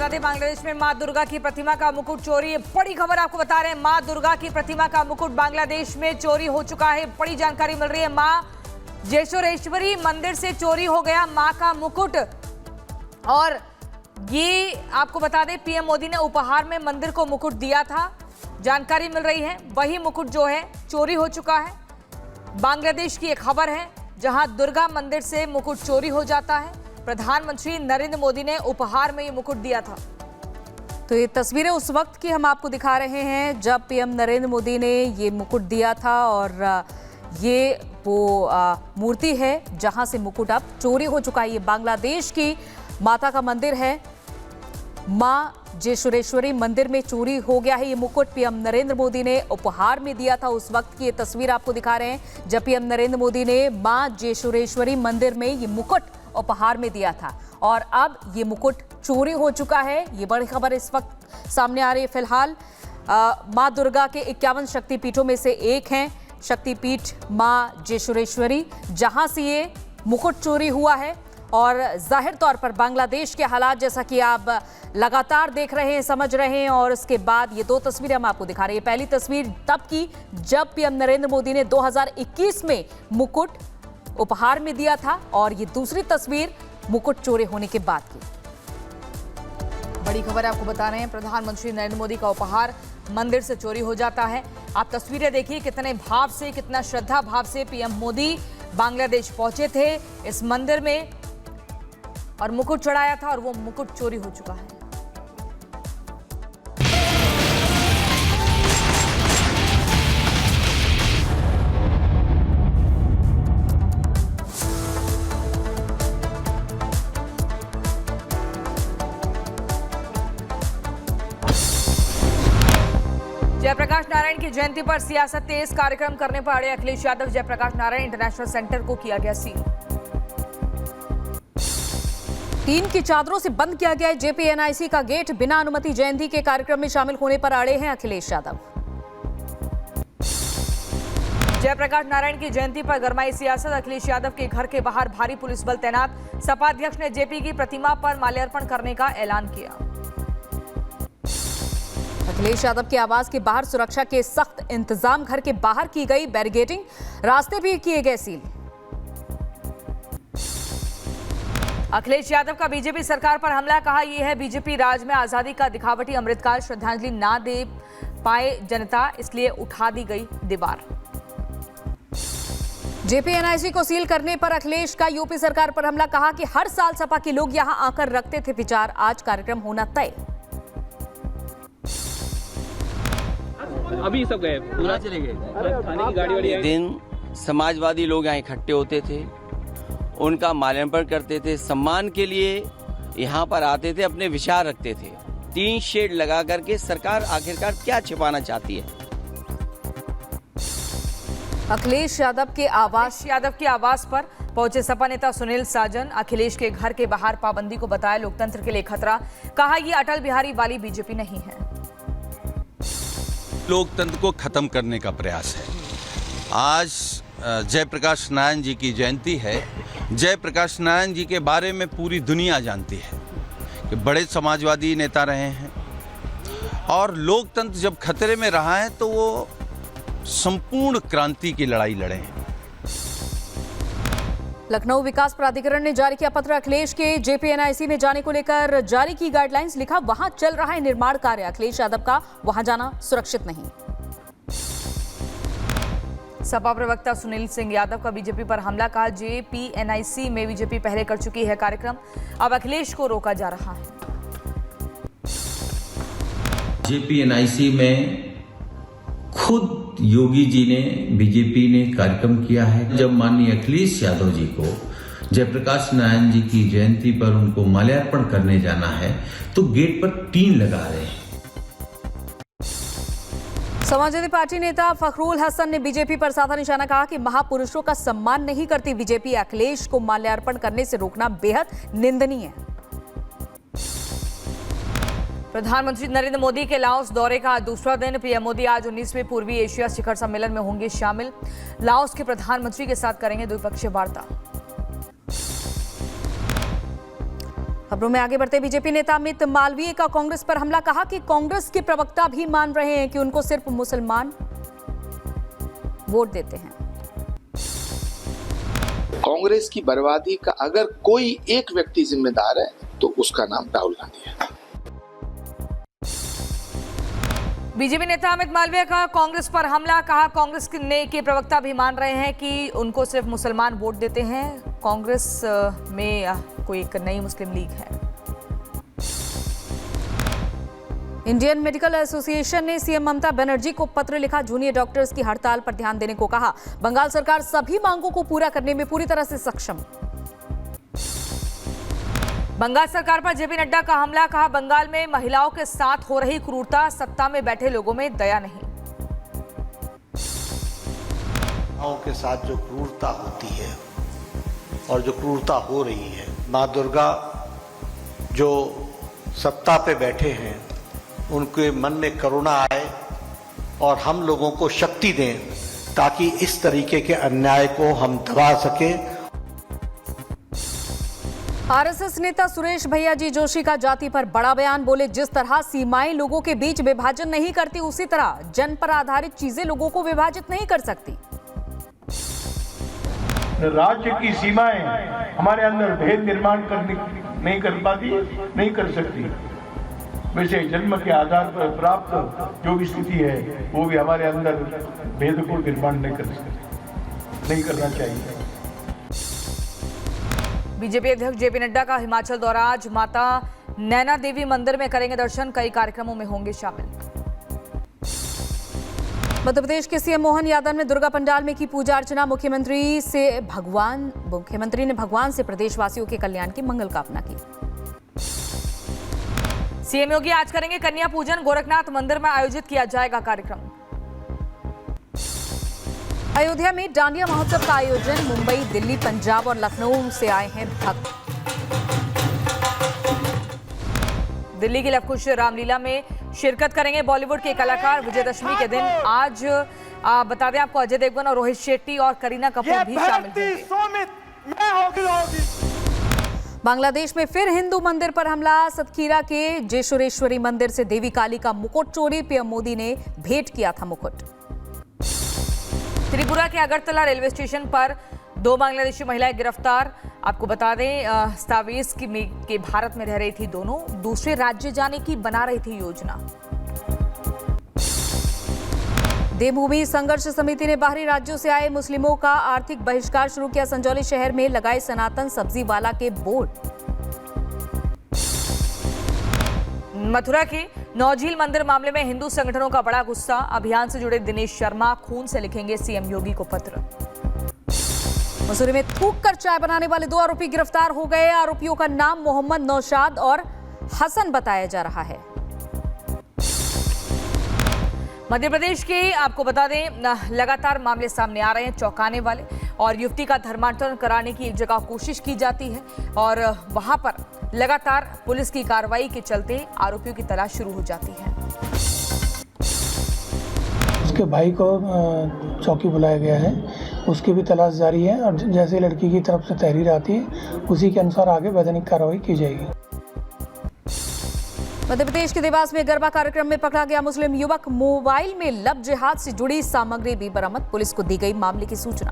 दें, बांग्लादेश में मां दुर्गा की प्रतिमा का मुकुट चोरी। बड़ी खबर आपको बता रहे हैं, मां दुर्गा की प्रतिमा का मुकुट बांग्लादेश में चोरी हो चुका है। बड़ी जानकारी मिल रही है, मां जेशोरेश्वरी मंदिर से चोरी हो गया मां का मुकुट। और ये आपको बता दें, पीएम मोदी ने उपहार में मंदिर को मुकुट दिया था। जानकारी मिल रही है वही मुकुट जो है चोरी हो चुका है। बांग्लादेश की एक खबर है जहां दुर्गा मंदिर से मुकुट चोरी हो जाता है। प्रधानमंत्री नरेंद्र मोदी ने उपहार में ये मुकुट दिया था। तो ये तस्वीरें उस वक्त की हम आपको दिखा रहे हैं जब पीएम नरेंद्र मोदी ने ये मुकुट दिया था। और ये वो मूर्ति है जहां से मुकुट अब चोरी हो चुका है। ये बांग्लादेश की माता का मंदिर है, मां जेशोरेश्वरी मंदिर में चोरी हो गया है ये मुकुट। पीएम नरेंद्र मोदी ने उपहार में दिया था। उस वक्त की ये तस्वीर आपको दिखा रहे हैं जब पीएम नरेंद्र मोदी ने मां जेशोरेश्वरी मंदिर में ये मुकुट उपहार में दिया था। और अब ये मुकुट चोरी हो चुका है। ये बड़ी खबर इस वक्त सामने आ रही है। फिलहाल मां दुर्गा के 51 शक्तिपीठों में से एक हैं शक्तिपीठ मां जेशोरेश्वरी, जहां से ये मुकुट चोरी हुआ है। और जाहिर तौर पर बांग्लादेश के हालात जैसा कि आप लगातार देख रहे हैं, समझ रहे हैं। और उसके बाद ये दो तस्वीरें हम आपको दिखा रहे हैं। पहली तस्वीर तब की जब पीएम नरेंद्र मोदी ने 2021 में मुकुट उपहार में दिया था, और ये दूसरी तस्वीर मुकुट चोरी होने के बाद की। बड़ी खबर आपको बता रहे हैं, प्रधानमंत्री नरेंद्र मोदी का उपहार मंदिर से चोरी हो जाता है। आप तस्वीरें देखिए, कितने भाव से, कितना श्रद्धा भाव से पीएम मोदी बांग्लादेश पहुंचे थे इस मंदिर में और मुकुट चढ़ाया था, और वो मुकुट चोरी हो चुका है। जयप्रकाश नारायण की जयंती पर सियासत तेज, कार्यक्रम करने पर अड़े अखिलेश यादव। जयप्रकाश नारायण इंटरनेशनल सेंटर को किया गया सील। टीम की चादरों से बंद किया गया है जेपीएनआईसी का गेट। बिना अनुमति जयंती के कार्यक्रम में शामिल होने पर अड़े हैं अखिलेश यादव। जयप्रकाश नारायण की जयंती पर गरमाई सियासत, अखिलेश यादव के घर के बाहर भारी पुलिस बल तैनात। सपा अध्यक्ष ने जेपी की प्रतिमा पर माल्यार्पण करने का ऐलान किया। अखिलेश यादव के आवास के बाहर सुरक्षा के सख्त इंतजाम, घर के बाहर की गई बैरिकेडिंग, रास्ते भी किए गए सील। अखिलेश यादव का बीजेपी सरकार पर हमला, कहा यह है बीजेपी राज में आजादी का दिखावटी। अमृतकाल श्रद्धांजलि ना दे पाए जनता, इसलिए उठा दी गई दीवार। जेपीएनआईसी को सील करने पर अखिलेश का यूपी सरकार पर हमला, कहा कि हर साल सपा के लोग यहां आकर रखते थे विचार, आज कार्यक्रम होना तय। अभी सब गए, पूरा चले गए। थाने की गाड़ी वाड़ी दिन समाजवादी लोग यहाँ इकट्ठे होते थे, उनका माल्यार्पण करते थे, सम्मान के लिए यहाँ पर आते थे, अपने विचार रखते थे। टीन शेड लगा करके सरकार आखिरकार क्या छिपाना चाहती है। अखिलेश यादव के आवास पर पहुंचे सपा नेता सुनील साजन। अखिलेश के घर के बाहर पाबंदी को बताया लोकतंत्र के लिए खतरा, कहा यह अटल बिहारी वाली बीजेपी नहीं है। लोकतंत्र को खत्म करने का प्रयास है। आज जयप्रकाश नारायण जी की जयंती है। जयप्रकाश नारायण जी के बारे में पूरी दुनिया जानती है कि बड़े समाजवादी नेता रहे हैं, और लोकतंत्र जब खतरे में रहा है तो वो संपूर्ण क्रांति की लड़ाई लड़े हैं। लखनऊ विकास प्राधिकरण ने जारी किया पत्र, अखिलेश के जेपीएनआईसी में जाने को लेकर जारी की गाइडलाइंस, लिखा वहां चल रहा है निर्माण कार्य, अखिलेश यादव का वहां जाना सुरक्षित नहीं। सपा प्रवक्ता सुनील सिंह यादव का बीजेपी पर हमला, कहा जेपीएनआईसी में बीजेपी पहले कर चुकी है कार्यक्रम, अब अखिलेश को रोका जा रहा है। जेपीएनआईसी में खुद योगी जी ने, बीजेपी ने कार्यक्रम किया है। जब माननीय अखिलेश यादव जी को जयप्रकाश नारायण जी की जयंती पर उनको माल्यार्पण करने जाना है तो गेट पर टीन लगा रहे हैं। समाजवादी पार्टी नेता फखरुल हसन ने बीजेपी पर साधा निशाना, कहा कि महापुरुषों का सम्मान नहीं करती बीजेपी, अखिलेश को माल्यार्पण करने से रोकना बेहद निंदनीय है। प्रधानमंत्री नरेंद्र मोदी के लाओस दौरे का दूसरा दिन, पीएम मोदी आज 19वें पूर्वी एशिया शिखर सम्मेलन में होंगे शामिल। लाओस के प्रधानमंत्री के साथ करेंगे द्विपक्षीय वार्ता। खबरों में आगे बढ़ते बीजेपी नेता अमित मालवीय का कांग्रेस पर हमला, कहा कि कांग्रेस के प्रवक्ता भी मान रहे हैं कि उनको सिर्फ मुसलमान वोट देते हैं। कांग्रेस की बर्बादी का अगर कोई एक व्यक्ति जिम्मेदार है तो उसका नाम राहुल गांधी है। बीजेपी नेता अमित मालवीय का कांग्रेस पर हमला, कहा कांग्रेस के प्रवक्ता भी मान रहे हैं कि उनको सिर्फ मुसलमान वोट देते हैं। कांग्रेस में कोई एक नई मुस्लिम लीग है। इंडियन मेडिकल एसोसिएशन ने सीएम ममता बनर्जी को पत्र लिखा, जूनियर डॉक्टर्स की हड़ताल पर ध्यान देने को कहा। बंगाल सरकार सभी मांगों को पूरा करने में पूरी तरह से सक्षम। बंगाल सरकार पर जेपी नड्डा का हमला, कहा बंगाल में महिलाओं के साथ हो रही क्रूरता, सत्ता में बैठे लोगों में दया नहीं। महिलाओं के साथ जो क्रूरता होती है और जो क्रूरता हो रही है, माँ दुर्गा जो सत्ता पे बैठे हैं उनके मन में करुणा आए और हम लोगों को शक्ति दें ताकि इस तरीके के अन्याय को हम दबा सकें। आरएसएस नेता सुरेश भैयाजी जोशी का जाति पर बड़ा बयान, बोले जिस तरह सीमाएं लोगों के बीच विभाजन नहीं करती उसी तरह जन पर आधारित चीजें लोगों को विभाजित नहीं कर सकती। राज्य की सीमाएं हमारे अंदर भेद निर्माण नहीं कर पाती, नहीं कर सकती। वैसे जन्म के आधार पर प्राप्त जो भी स्थिति है वो भी हमारे अंदर भेद को निर्माण नहीं कर सकती, नहीं करना चाहिए। बीजेपी अध्यक्ष जेपी नड्डा का हिमाचल दौरा, आज माता नैना देवी मंदिर में करेंगे दर्शन, कई कार्यक्रमों में होंगे शामिल। मध्य प्रदेश के सीएम मोहन यादव ने दुर्गा पंडाल में की पूजा अर्चना, मुख्यमंत्री ने भगवान से प्रदेशवासियों के कल्याण की मंगल कामना की। सीएम योगी आज करेंगे कन्या पूजन, गोरखनाथ मंदिर में आयोजित किया जाएगा कार्यक्रम। अयोध्या में डांडिया महोत्सव का आयोजन, मुंबई, दिल्ली, पंजाब और लखनऊ से आए हैं भक्त। दिल्ली की लवकुश रामलीला में शिरकत करेंगे बॉलीवुड के कलाकार। विजयदशमी के दिन आज बता दें आपको, अजय देवगन और रोहित शेट्टी और करीना कपूर भी शामिल होंगे। बांग्लादेश में फिर हिंदू मंदिर पर हमला, सतखीरा के जेशोरेश्वरी मंदिर से देवी काली का मुकुट चोरी, पीएम मोदी ने भेंट किया था मुकुट। त्रिपुरा के अगरतला रेलवे स्टेशन पर 2 बांग्लादेशी महिलाएं गिरफ्तार। आपको बता दें दस्तावेज के भारत में रह रही थी दोनों, दूसरे राज्य जाने की बना रही थी योजना। देवभूमि संघर्ष समिति ने बाहरी राज्यों से आए मुस्लिमों का आर्थिक बहिष्कार शुरू किया, संजौली शहर में लगाए सनातन सब्जी वाला के बोर्ड। मथुरा के नौझील मंदिर मामले में हिंदू संगठनों का बड़ा गुस्सा, अभियान से जुड़े दिनेश शर्मा खून से लिखेंगे सीएम योगी को पत्र। मसूरी में थूक कर चाय बनाने वाले 2 आरोपी गिरफ्तार हो गए, आरोपियों का नाम मोहम्मद नौशाद और हसन बताया जा रहा है। मध्य प्रदेश के आपको बता दें लगातार मामले सामने आ रहे हैं चौंकाने वाले, और युवती का धर्मांतरण कराने की एक जगह कोशिश की जाती है और वहां पर लगातार पुलिस की कार्रवाई के चलते आरोपियों की तलाश शुरू हो जाती है। उसके भाई को चौकी बुलाया गया है, उसकी भी तलाश जारी है और जैसे लड़की की तरफ से तहरीर आती है उसी के अनुसार आगे वैधानिक कार्रवाई की जाएगी। मध्य प्रदेश के देवास में गरबा कार्यक्रम में पकड़ा गया मुस्लिम युवक, मोबाइल में लव जिहाद से जुड़ी सामग्री भी बरामद, पुलिस को दी गई मामले की सूचना।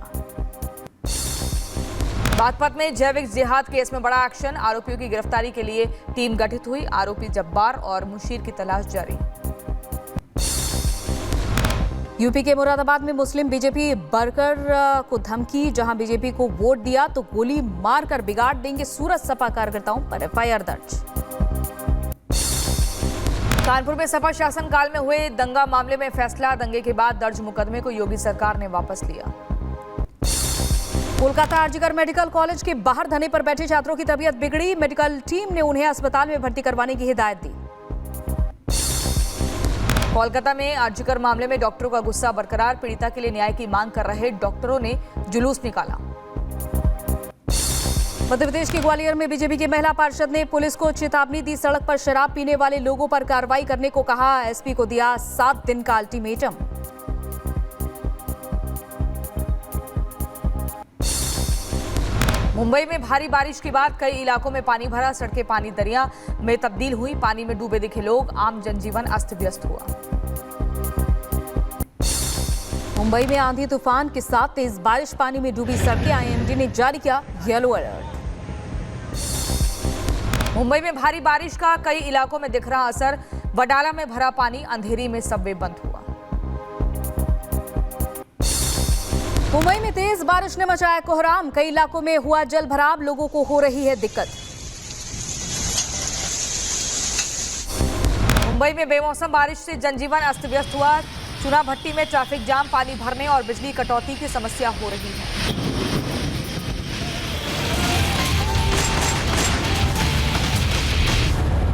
बागपत में जैविक जिहाद केस में बड़ा एक्शन, आरोपियों की गिरफ्तारी के लिए टीम गठित हुई, आरोपी जब्बार और मुशीर की तलाश जारी। यूपी के मुरादाबाद में मुस्लिम बीजेपी वर्कर को धमकी, जहां बीजेपी को वोट दिया तो गोली मारकर बिगाड़ देंगे, सूरत सपा कार्यकर्ताओं पर एफआईआर दर्ज। कानपुर में सपा शासनकाल में हुए दंगा मामले में फैसला, दंगे के बाद दर्ज मुकदमे को योगी सरकार ने वापस लिया। कोलकाता आरजीकर मेडिकल कॉलेज के बाहर धरने पर बैठे छात्रों की तबीयत बिगड़ी, मेडिकल टीम ने उन्हें अस्पताल में भर्ती करवाने की हिदायत दी। कोलकाता में आरजीकर मामले में डॉक्टरों का गुस्सा बरकरार, पीड़िता के लिए न्याय की मांग कर रहे डॉक्टरों ने जुलूस निकाला। मध्य प्रदेश के ग्वालियर में बीजेपी की महिला पार्षद ने पुलिस को चेतावनी दी, सड़क पर शराब पीने वाले लोगों पर कार्रवाई करने को कहा, एसपी को दिया 7 दिन का अल्टीमेटम। मुंबई में भारी बारिश के बाद कई इलाकों में पानी भरा, सड़कें पानी दरिया में तब्दील हुई, पानी में डूबे दिखे लोग, आम जनजीवन अस्त व्यस्त हुआ। मुंबई में आंधी तूफान के साथ तेज बारिश, पानी में डूबी सड़कें, आईएमडी ने जारी किया येलो अलर्ट। मुंबई में भारी बारिश का कई इलाकों में दिख रहा असर, वडाला में भरा पानी, अंधेरी में सबवे बंद हुआ। मुंबई में तेज बारिश ने मचाया कोहराम, कई इलाकों में हुआ जल भराव, लोगों को हो रही है दिक्कत। मुंबई में बेमौसम बारिश से जनजीवन अस्त व्यस्त हुआ, चुना भट्टी में ट्रैफिक जाम, पानी भरने और बिजली कटौती की समस्या हो रही है।